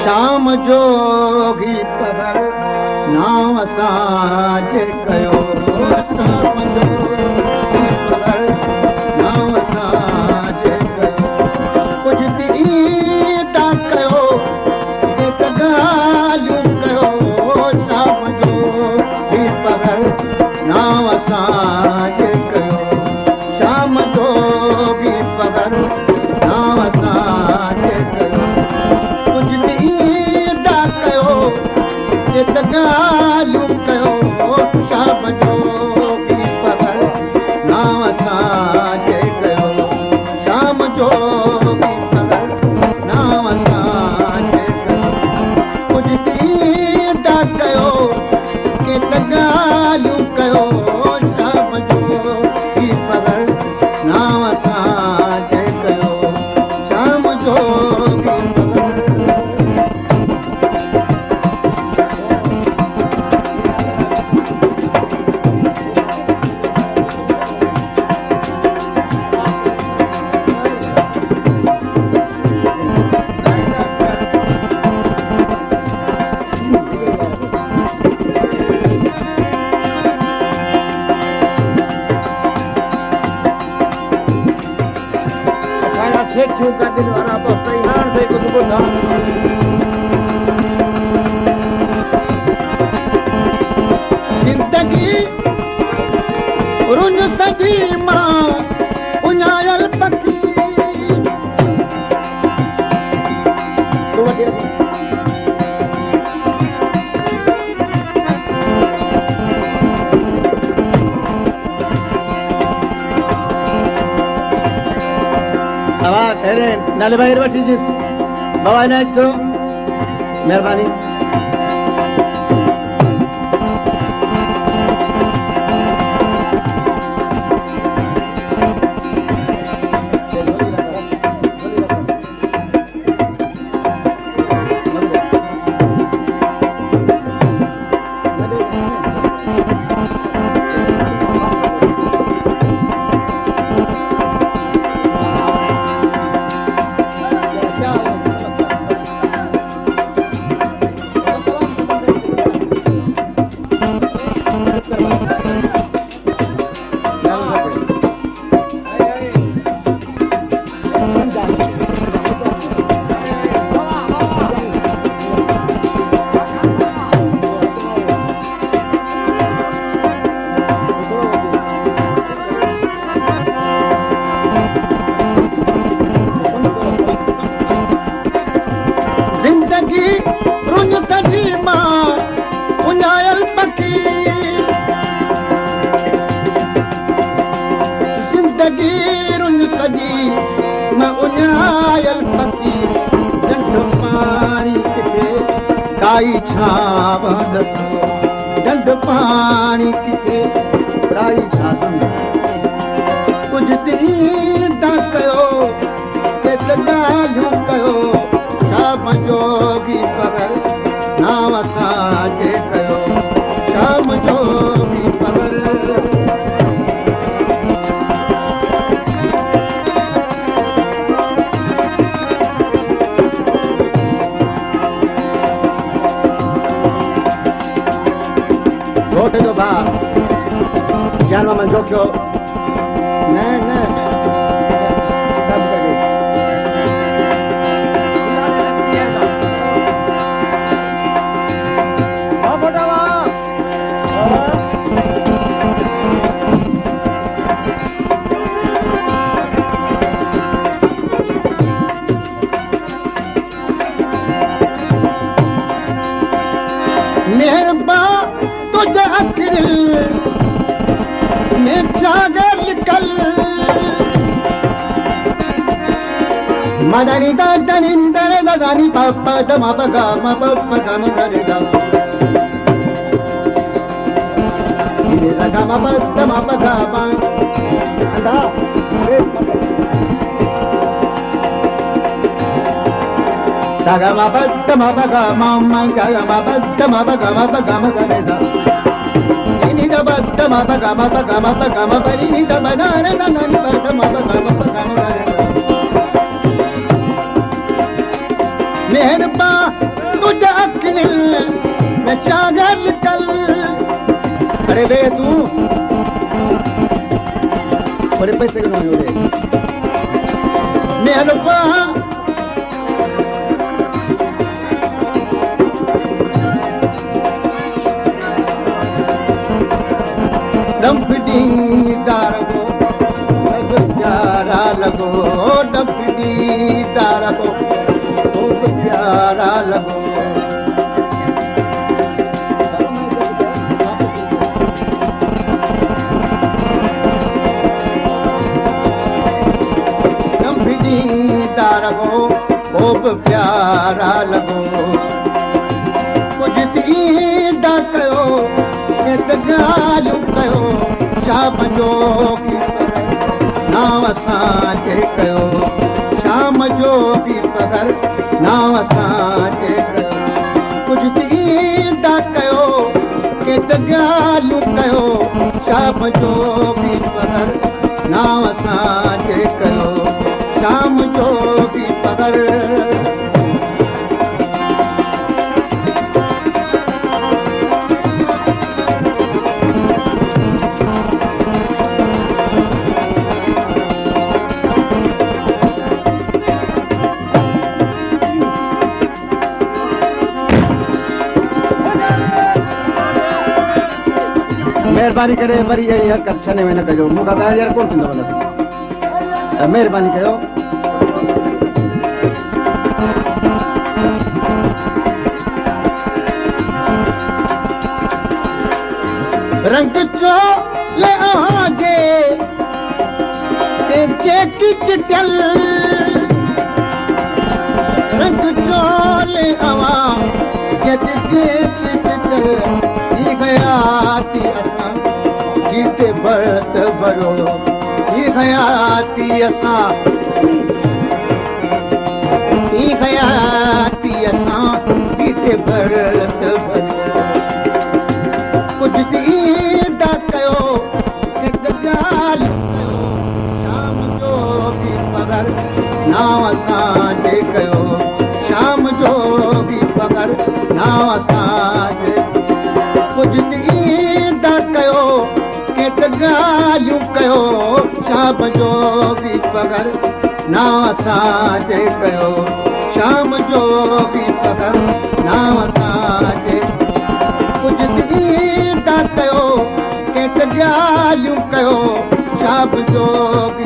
शाम जोगी पगर नाम साजे कयो शाम जोगी पगर नाम साजे कयो कुछ दीदा कयो एक गालियूं कयो शाम जोगी पगर नाम साजे कयो शाम जोगी पगर नाम साजे कयो गालियूं कयो शाम जोगी पगर नाम साजे कयो शाम जोगी पगर नाम साजे कयो कुझु दीदा कयो गालियूं कयो शाम जोगी पगर नाम साजे कयो शाम जोगी सेठियूं गॾियुनि वारा बसि तयार थी कुझु ॿुधा ज़िंदगी रुन सदी मां उञायल पखी नाले भाई वठी जिस बाबा ने थोड़ो मेहरबानी काई छाव डंड पानी किथे काई छाव कुझु दीदा कयो गालियूं कयो शाम जोगी पगर नाम साजे कयो शाम जोगी पगर घोट जो भाउ जानवा में जोखियो न न तुझे अखिल में जागर निकल मदनी दादनी दरे दादानी पापा दमा पगा मा पापा दमा दरे दा ये लगा मा पापा दमा पगा मा अंदा saga ma patta ma paga ma ma ga ma patta ma paga ma ga da ini da patta ma paga ma pa ini da banana da na ni patta ma paga ma ga मेहरबा तुझा अखिल में चागल कल अरे वे तू बड़े पैसे कमाने हो रे मेहरबा डंपडी दारगो सब प्यारा लगो डंपडी दारगो खूब प्यारा लगो डंपडी दारगो खूब प्यारा लगो कुछ दीदा कयो गालियूं कयो शाम जो बि नाव असांखे कयो शाम जो बि पगर नाव असांखे कयो कुझु दीदा कयो के त ॻाल्हियूं कयो शाम जो बि पगर नाव असांखे कयो शाम जो बि पगर महिरबानी करे वरी अहिड़ी हरकत छने में न कजो मूंखां ॻाल्हि यार कोन थींदो भला महिरबानी कयो रंग जो ले आगे ते चेकी चिटल रंग जो ले आवा के चेकी चिटल ई गयाती असां जीते बरत भरो ई गयाती असां जीते बरत भरो कुछ दीदा कयो हिकु ॻाल्हि कयो शाम जो बि पगर नाव असांजे कयो शाम जो बि पगर नाव असांजे कुझु दीदा कयो के त ॻाल्हियूं कयो शाम जो बि पगर नाव असांजे कयो शाम जो बि पगर नाव असांजे कुझु दीदा कयो के त ॻाल्हियूं कयो शाम जो बि